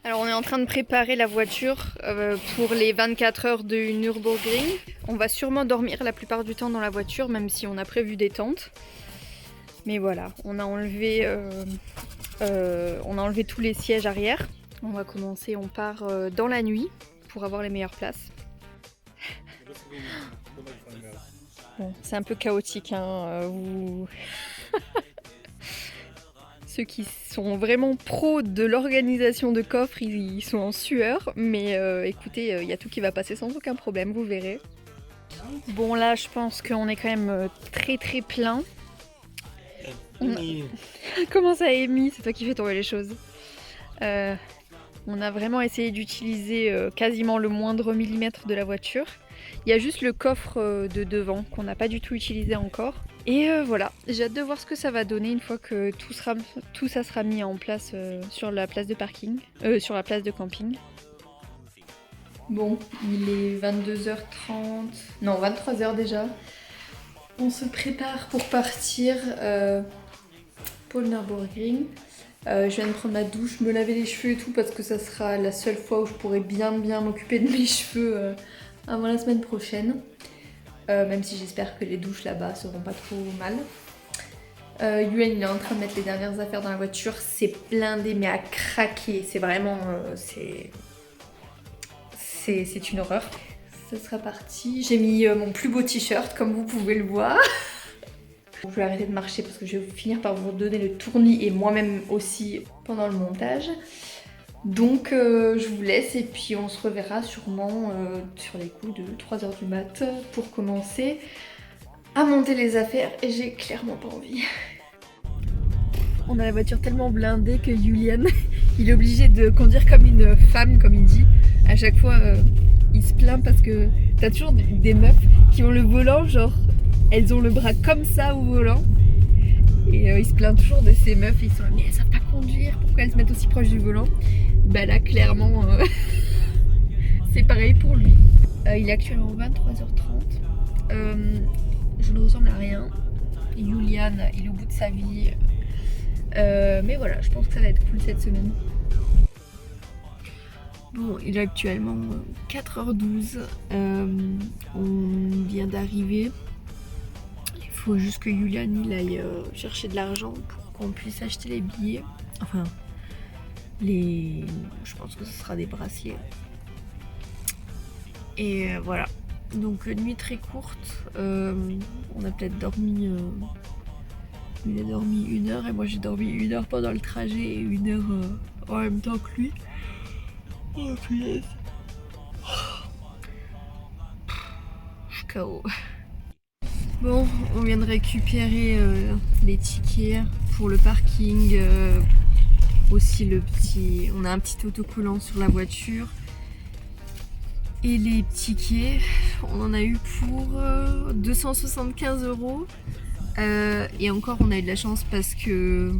Alors on est en train de préparer la voiture pour les 24 heures de Nürburgring. On va sûrement dormir la plupart du temps dans la voiture, même si on a prévu des tentes. Mais voilà, on a enlevé tous les sièges arrière. On va commencer, on part dans la nuit pour avoir les meilleures places. Bon, c'est un peu chaotique, hein, Ceux qui sont vraiment pros de l'organisation de coffres, ils sont en sueur. Mais écoutez, il y a tout qui va passer sans aucun problème, vous verrez. Bon là, je pense qu'on est quand même très très plein. Comment ça, Amy? C'est toi qui fais tomber les choses. On a vraiment essayé d'utiliser quasiment le moindre millimètre de la voiture. Il y a juste le coffre de devant qu'on n'a pas du tout utilisé encore. Et voilà, j'ai hâte de voir ce que ça va donner une fois que tout ça sera mis en place sur la place de parking, sur la place de camping. Bon, il est 22h30, non 23h déjà. On se prépare pour partir pour le Nürburgring. Je viens de prendre ma douche, me laver les cheveux et tout parce que ça sera la seule fois où je pourrai bien m'occuper de mes cheveux avant la semaine prochaine. Même si j'espère que les douches là-bas seront pas trop mal. Yuan il est en train de mettre les dernières affaires dans la voiture, c'est blindé mais à craquer, c'est vraiment... c'est une horreur. Ça sera parti, j'ai mis mon plus beau t-shirt comme vous pouvez le voir. Je vais arrêter de marcher parce que je vais finir par vous donner le tournis et moi-même aussi pendant le montage. Donc je vous laisse et puis on se reverra sûrement sur les coups de 3h du mat pour commencer à monter les affaires et j'ai clairement pas envie. On a la voiture tellement blindée que Julian il est obligé de conduire comme une femme, comme il dit. À chaque fois il se plaint parce que t'as toujours des meufs qui ont le volant genre elles ont le bras comme ça au volant. Et il se plaint toujours de ces meufs, ils sont là, mais elles savent pas conduire, pourquoi elles se mettent aussi proche du volant? Bah là clairement c'est pareil pour lui. Il est actuellement 23h30. Je ne ressemble à rien. Julian il est au bout de sa vie. Mais voilà, je pense que ça va être cool cette semaine. Bon, il est actuellement 4h12. On vient d'arriver. Il faut juste que Julian il aille chercher de l'argent pour qu'on puisse acheter les billets. Enfin, je pense que ce sera des bracelets. Et voilà. Donc nuit très courte. On a peut-être dormi... il a dormi 1 heure et moi j'ai dormi 1 heure pendant le trajet et 1 heure en même temps que lui. Oh punaise. Je suis KO. Bon, on vient de récupérer les tickets pour le parking. Aussi on a un petit autocollant sur la voiture. Et les tickets, on en a eu pour 275 €. Et encore on a eu de la chance parce que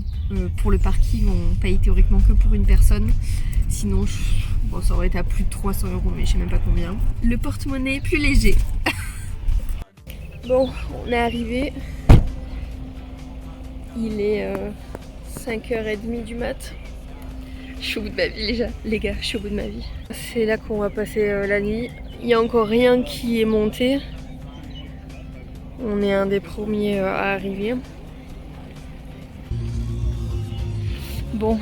pour le parking on paye théoriquement que pour une personne. Sinon bon, ça aurait été à plus de 300 € mais je sais même pas combien. Le porte-monnaie est plus léger. Bon, on est arrivé. Il est 5h30 du mat. Je suis au bout de ma vie les gars, je suis au bout de ma vie. C'est là qu'on va passer la nuit. Il n'y a encore rien qui est monté. On est un des premiers à arriver. Bon,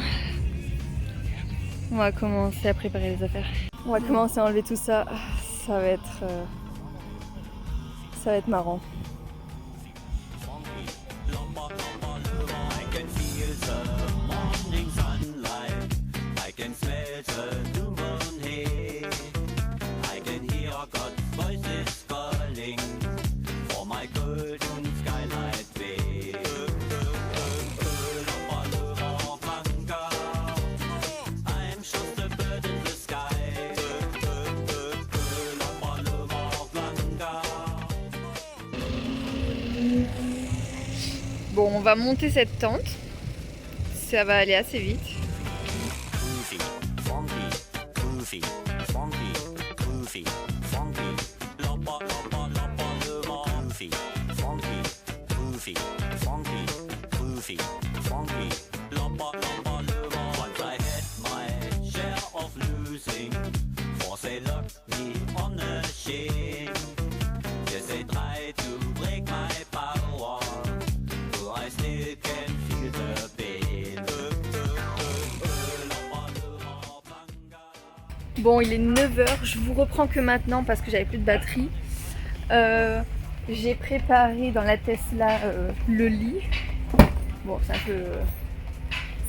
on va commencer à préparer les affaires. On va commencer à enlever tout ça. Ça va être marrant. Bon, on va monter cette tente. Ça va aller assez vite. Bon, il est 9 h, je vous reprends que maintenant parce que j'avais plus de batterie. J'ai préparé dans la Tesla le lit. Bon, c'est un peu...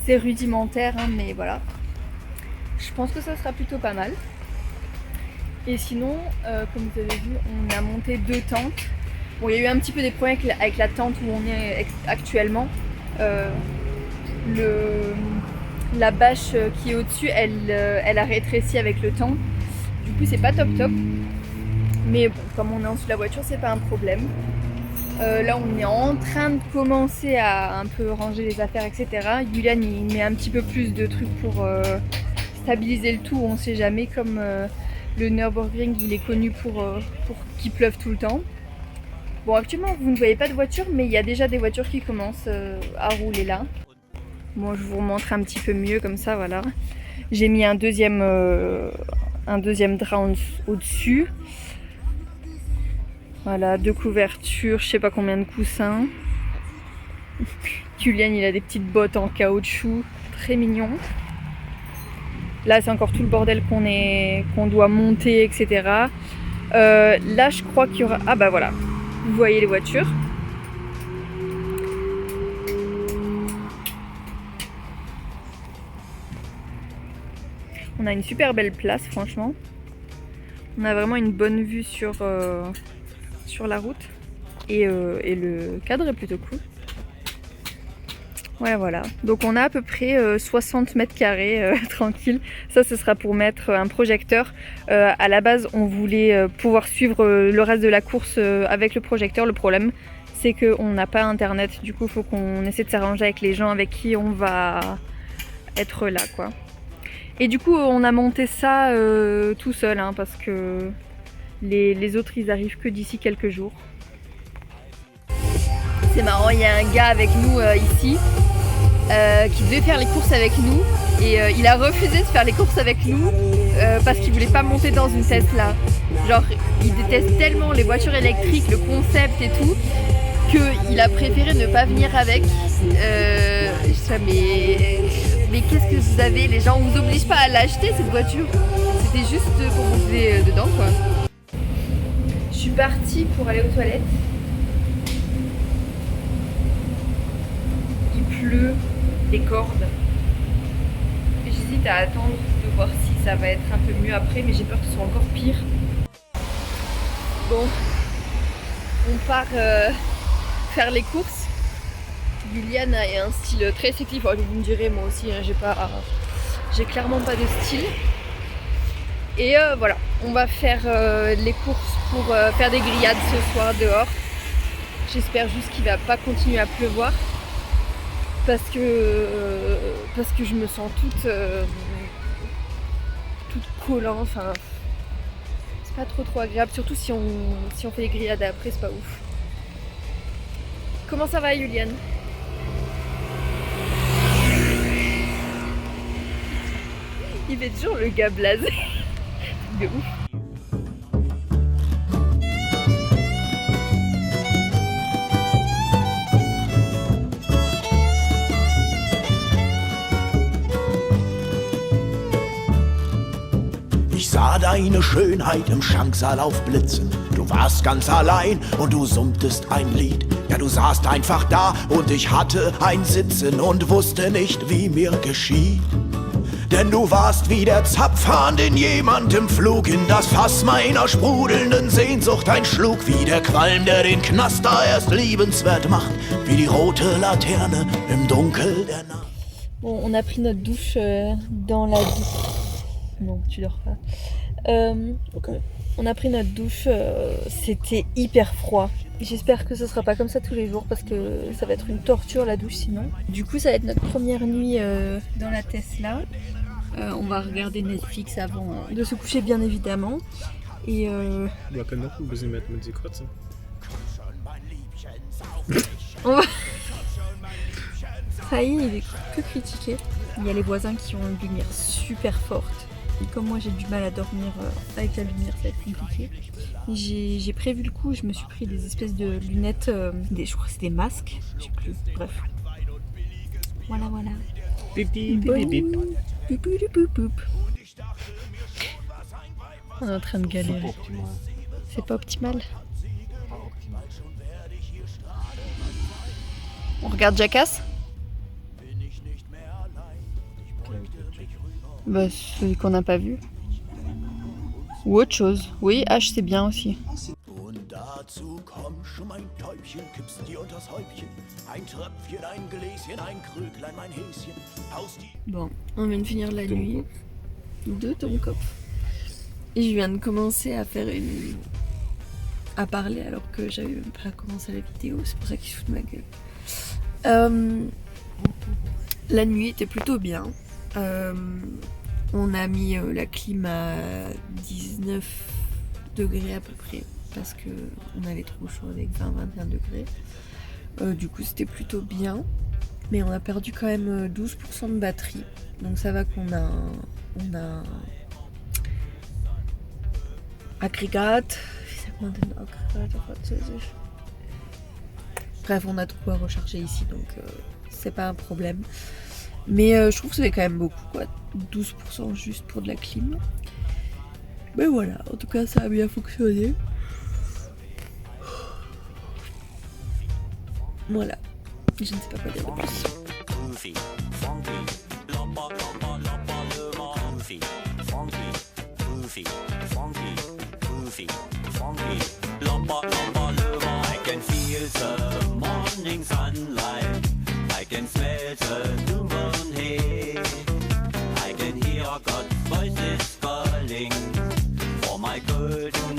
c'est rudimentaire, hein, mais voilà. Je pense que ça sera plutôt pas mal. Et sinon, comme vous avez vu, on a monté 2 tentes. Bon, il y a eu un petit peu des problèmes avec la tente où on est actuellement. La bâche qui est au-dessus, elle a rétréci avec le temps. Du coup, c'est pas top. Mais bon, comme on est en dessous de la voiture, c'est pas un problème. Là, on est en train de commencer à un peu ranger les affaires, etc. Julian, il met un petit peu plus de trucs pour stabiliser le tout. On sait jamais, comme le Nürburgring, il est connu pour qu'il pleuve tout le temps. Bon, actuellement, vous ne voyez pas de voiture, mais il y a déjà des voitures qui commencent à rouler là. Bon, je vous remontre un petit peu mieux comme ça, voilà. J'ai mis un deuxième drap au-dessus. Voilà, 2 couvertures, je sais pas combien de coussins. Julian, il a des petites bottes en caoutchouc, très mignon. Là, c'est encore tout le bordel qu'on doit monter, etc. Là, je crois qu'il y aura... Ah bah voilà, vous voyez les voitures. On a une super belle place, franchement. On a vraiment une bonne vue sur la route. Et le cadre est plutôt cool. Voilà. Donc on a à peu près 60 mètres carrés tranquille. Ça, ce sera pour mettre un projecteur. À la base, on voulait pouvoir suivre le reste de la course avec le projecteur. Le problème, c'est qu'on n'a pas internet. Du coup, il faut qu'on essaie de s'arranger avec les gens avec qui on va être là, quoi. Et du coup, on a monté ça tout seul, hein, parce que les autres, ils arrivent que d'ici quelques jours. C'est marrant, il y a un gars avec nous ici qui devait faire les courses avec nous et il a refusé de faire les courses avec nous parce qu'il voulait pas monter dans une Tesla. Genre, il déteste tellement les voitures électriques, le concept et tout, qu'il a préféré ne pas venir avec. Je sais, mais qu'est-ce que vous avez? Les gens, on vous oblige pas à l'acheter cette voiture. C'était juste pour monter dedans, quoi. Je suis partie pour aller aux toilettes. Il pleut des cordes. J'hésite à attendre de voir si ça va être un peu mieux après, mais j'ai peur que ce soit encore pire. Bon, on part faire les courses. Julian a un style très sexy, enfin, vous me direz, moi aussi, hein, j'ai clairement pas de style. Et voilà, on va faire les courses pour faire des grillades ce soir dehors. J'espère juste qu'il va pas continuer à pleuvoir. Parce que je me sens toute collante, enfin c'est pas trop agréable, surtout si on fait les grillades après, c'est pas ouf. Comment ça va, Julian? Il fait toujours le gars blasé. De ouf. Ich sah deine Schönheit im Schanksaal aufblitzen. Du warst ganz allein und du summtest ein Lied. Ja, du saßt einfach da und ich hatte ein Sitzen und wusste nicht, wie mir geschieht. Denn du warst wie der Zapfhahn, den jemand im Flug in das Fass meiner sprudelnden Sehnsucht einschlug. Wie der Qualm, der den Knaster erst liebenswert macht. Wie die rote Laterne im Dunkel der Nacht. Bon, on a pris notre douche dans la... Non, tu dors pas. Okay. On a pris notre douche, c'était hyper froid. J'espère que ce sera pas comme ça tous les jours parce que ça va être une torture la douche sinon. Du coup, ça va être notre première nuit dans la Tesla. On va regarder Netflix avant de se coucher, bien évidemment. Et on va... Ça y est, il est que critiqué. Il y a les voisins qui ont une lumière super forte. Et comme moi j'ai du mal à dormir avec la lumière, ça va être compliqué. J'ai prévu le coup, je me suis pris des espèces de lunettes, je crois que c'est des masques, je sais plus, bref. Voilà. On est en train de C'est pas galérer. optimal. C'est pas optimal. Pas optimal. On regarde Jackass? Bah, celui qu'on n'a pas vu. Ou autre chose. Oui, H c'est bien aussi. Und dazu komm schon mein Täubchen, kippst dir unters Häubchen. Ein Tröpfchen, ein Gläschen, ein Krüglein, mein Häschen. Haust die Bon, on vient de finir la nuit de Tonkopf. Et je viens de commencer à faire à parler alors que j'avais même pas commencé la vidéo, c'est pour ça qu'ils se foutent de ma gueule. La nuit était plutôt bien. On a mis la clim à 19 degrés à peu près parce que on avait trop chaud avec 20-21 degrés. Du coup c'était plutôt bien. Mais on a perdu quand même 12% de batterie. Donc ça va qu'on a un Aggregat. Bref, on a trop à recharger ici, donc c'est pas un problème. Mais je trouve que c'est quand même beaucoup, quoi. 12% juste pour de la clim. Mais voilà, en tout cas ça a bien fonctionné. Voilà. Je ne sais pas quoi dire de plus. Goofy, funky, loppa, loppa, loppa, le goofy, funky, goofy, funky, goofy, funky, loppa, loppa, le I can feel the morning sunlight, I can smell the new moon here, I can hear God's voices calling for my golden